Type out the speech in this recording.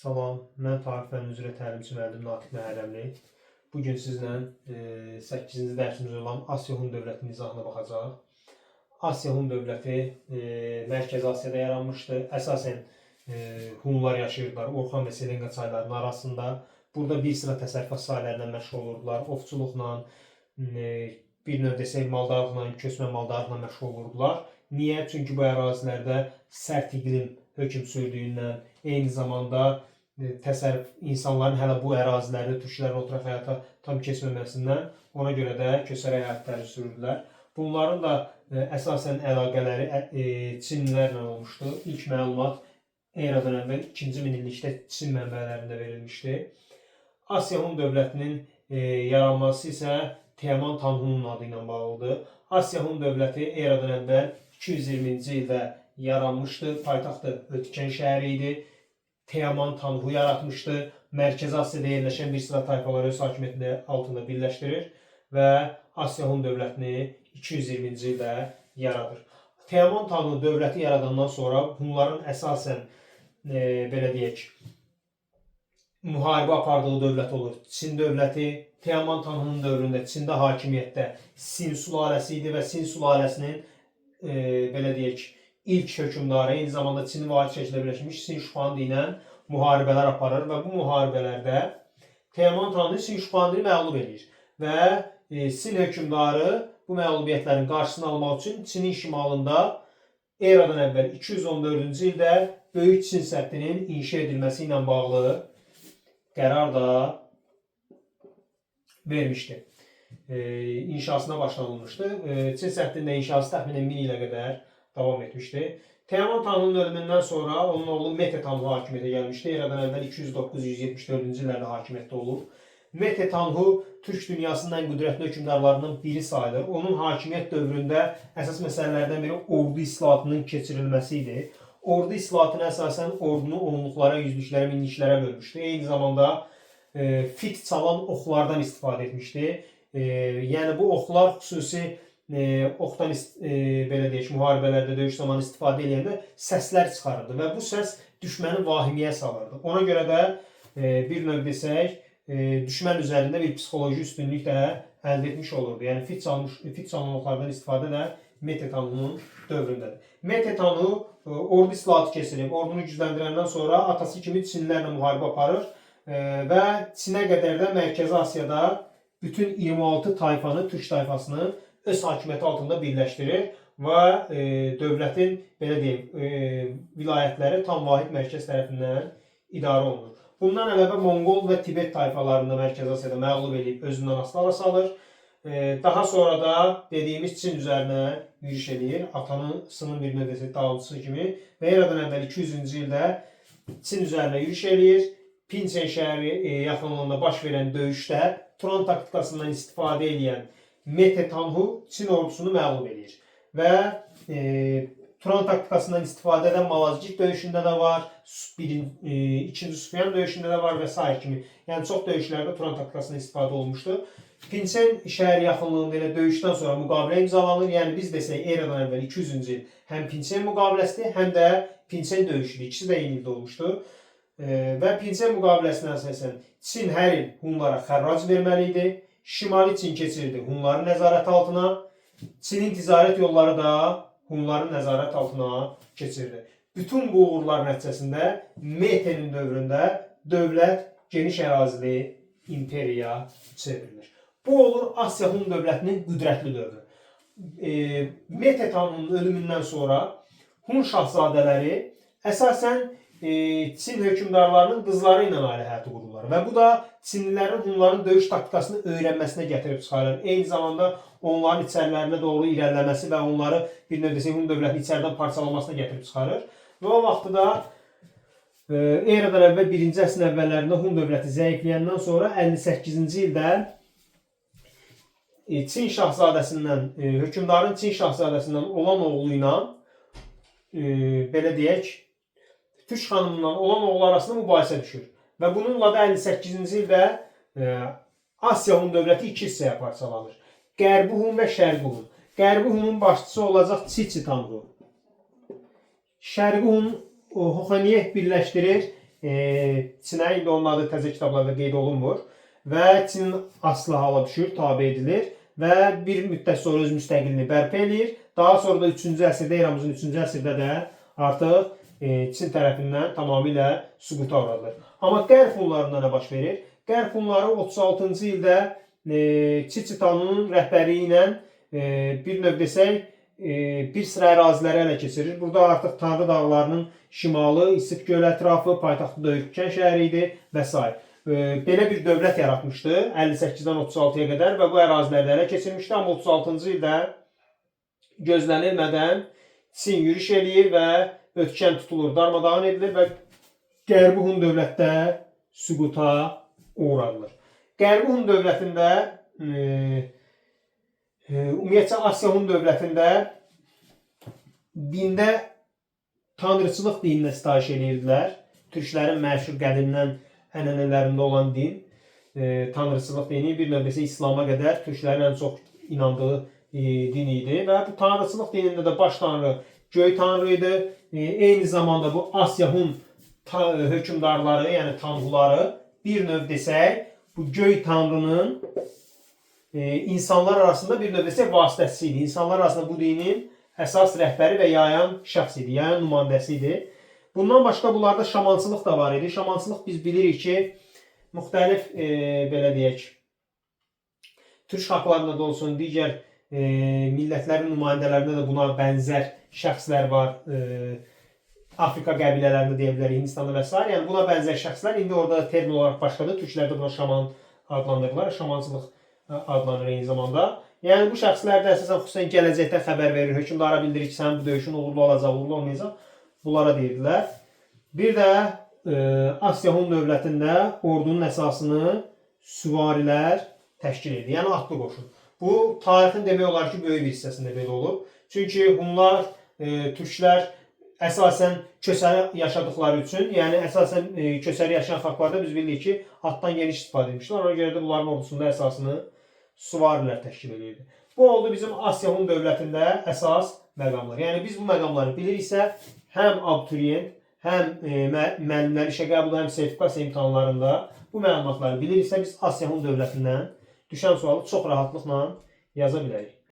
Salam, mən tarix fənn üzrə təlimçi müəllim Natiq Məhərrəmli. Bugün sizlə 8-ci dərsimiz olan Asiya Hun dövlətinin izahına baxacaq. Asiya Hun dövləti Mərkəzi Asiyada yaranmışdı. Əsasən Hunlar yaşayırdılar Orxan və Selenqa çaylarının arasında. Burada bir sıra təsərrüfat sahələrindən məşğul olurdular. Ovçuluqla, bir növ desək maldarlıqla, köçmə maldarlıqla məşğul olurdular. Niyə? Çünki bu ərazilərdə sərt iqlim hökm sürdüyündən, eyni zamanda insanların hələ bu ərazilərdə türklərin oturaq həyata tam keçməməsindən ona görə də köçərək həyatları sürürdülər. Bunların da əsasən əlaqələri Çinlilərlə olmuşdu. İlk məlumat eradan əvvəl 2-ci minillikdə Çin mənbələrində verilmişdi. Asiya Hun dövlətinin yaranması isə Teoman Tanhu'nun adı ilə bağlıdır. Asiya Hun dövləti eradan əvvəl 220-ci ildə yaranmışdı. Paytaxtı Ötkən şəhəri idi. Teoman Tanhu yaratmışdı. Mərkəzi Asiyada yerləşən bir sıra tayfaları öz hakimiyyəti altında birləşdirir və Asiya Hun dövlətini 220-ci ildə yaradır. Teoman Tanhu dövləti yaradandan sonra Hunların əsasən belə deyək, müharibə apardığı dövlət olur. Çin dövləti Teoman Tanhu'nun dövründə Çində hakimiyyətdə Sin sülaləsi idi və Sin sülaləsinin belə deyək, ilk hökmdarı, eyni zamanda Çinin vahid şəkildə birləşmiş Sin Şuxandi ilə müharibələr aparır və bu müharibələrdə Teoman Tanhu Sin Şuxandini məğlub edir və Sin hökmdarı bu məğlubiyyətlərin qarşısını almaq üçün Çinin şimalında eradan əvvəl 214-cü ildə Böyük Çin səddinin inşa edilməsi ilə bağlı qərar da vermişdi. İnşasına başlanılmışdı. Çin səddinin inşası təxminən 1000 ilə qədər davam etmişdi. Teoman Tanhu'nun ölümündən sonra onun oğlu Mete Tanhu hakimiyyətə gəlmişdi. Eradan əvvəl 209-174-cü illərdə hakimiyyətdə olub. Mete Tanhu Türk dünyasının ən qüdrətli hökmdarlarından biri sayılır. Onun hakimiyyət dövründə əsas məsələlərdən biri ordu islahatının keçirilməsi idi. Ordu islahatını əsasən ordunu onluqlara, yüzlüklərə, minliklərə bölmüşdü. Eyni zamanda fit çalan oxlardan istifadə etmişdi. Yəni bu oxlar xüsusi oxdan belə deyək, müharibələrdə, döyüş zamanı istifadə edəndə səslər çıxarırdı və bu səs düşməni vahiməyə salırdı. Ona görə də bir növ desək, düşmən üzərində bir psixoloji üstünlük də əldə etmiş olurdu. Yəni fit çalan oxlardan istifadə də Mete Tanhu'nun dövründədir. Mete Tanhu ordu islahatı keçirib, ordunu gücləndirəndən sonra atası kimi Çinlilərlə müharibə aparır və Çinə qədər də Mərkəzi Asiyada bütün 26 tayfanı, Türk tayfasını öz hakimiyyəti altında birləşdirir və dövlətin belə deyim, vilayətləri tam vahid mərkəz tərəfindən idarə olunur. Bundan əlavə Monqol və Tibet tayfalarını Mərkəzi Asiyada məğlub edib özündən asılı salır. Daha sonra da dediyimiz Çin üzərinə yürüş edir. Atanısının bir növbəsi dağıltısı kimi və eradan əvvəl 200-cü ildə Çin üzərinə yürüş edir. Pinçen şəhəri yaxınlığında baş verən döyüşdə Turan taktikasından istifadə edən Mete Tanhu Çin ordusunu məğlub edir. Və Turan taktikasından istifadə edən Malazgirt döyüşündə də var, 2-ci Sufyan döyüşündə də var və s. kimi. Yəni çox döyüşlərdə Turan taktikasından istifadə olmuşdu. Pinçen şəhəri yaxınlığında elə döyüşdən sonra müqavilə imzalanır. Yəni biz desək eradan əvvəl 200-cü il həm Pinçen müqaviləsidir, həm də Pinçen döyüşüdür. İkisi də eyni ildə olmuşdu. Və Pinçen müqaviləsinə əsasən Çin hər il Hunlara xərrac verməli idi. Şimali Çin keçirdi Hunların nəzarəti altına. Çinin ticarət yolları da Hunların nəzarət altına keçirdi. Bütün bu uğurlar nəticəsində Mete'nin dövründə dövlət geniş ərazili imperiya çevrilir. Bu olur Asiya Hun dövlətinin qüdrətli dövrü. Mete Tanhu'nun ölümündən sonra Hun şahzadələri əsasən Çin hökmdarlarının qızları ilə ailə həyatı qururlar və bu da Çinlilərin Hunların döyüş taktikasını öyrənməsinə gətirib çıxarır. Eyni zamanda onların içərilərinə doğru irəliləməsi və onları bir növ desək Hun dövlətini içəridən parçalamasına gətirib çıxarır. Və o vaxtda eradan əvvəl 1-ci əsrin əvvəllərində Hun dövləti zəifləyəndən sonra 58-ci ildə Çin şahzadəsindən, hökmdarın Çin şahzadəsindən olan oğlu ilə belə deyək, Türk xanımından olan oğlu arasında mübahisə düşür. Və bununla da 58-ci ildə Asiya Hun dövləti iki hissəyə parçalanır. Qərbi Hun və Şərqi Hun. Qərbi Hunun başçısı olacaq Çiçi Tanhu. Şərqi Hun Hoxaniyeh birləşdirir Çinə indi onun adı təzə kitablarda qeyd olunmur və Çin aslı hala düşür, tabe edilir və bir müddət sonra öz müstəqilliyini bərpa edir. Daha sonra da 3-cü əsrdə, eramızın 3-cü əsrdə də artıq Çin tərəfindən tamamilə süquta uğradır. Amma Qərb Hunlarında nə baş verir? Qərb Hunları 36-cı ildə Çiçitanın rəhbərliyi ilə bir növ desək, bir sıra əraziləri ələ keçirir. Burada artıq Tanrı dağlarının şimalı, İssik göl ətrafı, paytaxtı da Ürkən şəhəri idi və s. Belə bir dövlət yaratmışdı 58-dən 36-ya qədər və bu əraziləri ələ keçirmişdi. Amma 36-cı ildə gözlənilmədən Çin yürüş eləyir və Ötkən tutulur, darmadağın edilir və Qərbi Hun dövlətdə süquta uğradılır. Qərbi Hun dövlətində ümumiyyətcə Asiya Hun dövlətində dində tanrıçılıq dininə sitayiş edirdilər. Türklərin məşhur qədimdən ənənələrində olan din, tanrıçılıq dini bir növ desə İslama qədər türklərin ən çox inandığı din idi və bu tanrıçılıq dinində də baş tanrı göy tanrı idi. Eyni zamanda bu Asiya Hun hökmdarları, yəni tanrıları bir növ desək bu göy tanrının insanlar arasında bir növ desək vasitəçisi idi. İnsanlar arasında bu dinin əsas rəhbəri və yayan şəxs idi, yayan nümayəndəsi idi. Bundan başqa bunlarda şamançılıq da var idi. Şamançılıq biz bilirik ki, müxtəlif belə deyək, türk xalqlarında da olsun, digər millətlərin nümayəndələrində də buna bənzər şəxslər var. Afrika qəbilələrində deyə bilərik, Hindistanda və s. Yəni buna bənzər şəxslər indi orada termin olaraq başqadır. Türklərdə buna şaman adlandırırlar, şamançılıq adlanır eyni zamanda. Yəni bu şəxslər də əsasən xüsusən gələcəkdə xəbər verir, hökmdara bildirir ki, sənin bu döyüşün uğurlu olacaq, uğurlu olmayacaq. Bunlara deyirdilər. Bir də Asiya Hun dövlətində ordunun əsasını süvarilər təşkil edir, yəni atlı qoşun. Bu tarixin demək olar ki, böyük bir hissəsində belə olub. Çünki Hunlar, türklər əsasən köçəri yaşadıkları üçün, yəni əsasən köçəri yaşayan xalqlarda biz bilirik ki, atdan geniş istifadə etmişlər. Ona görə də bunların ordusunda əsasını süvarilər təşkil edirdi. Bu oldu bizim Asiya Hun dövlətində əsas məqamlar. Yəni biz bu məqamları biliriksə, həm abituriyent, həm müəllimlər işə qəbul, həm sertifikasiya imtahanlarında bu məlumatları biliriksə, biz Asiya Hun dövlətindən düşən sualı çox rahatlıqla yaza bilərik.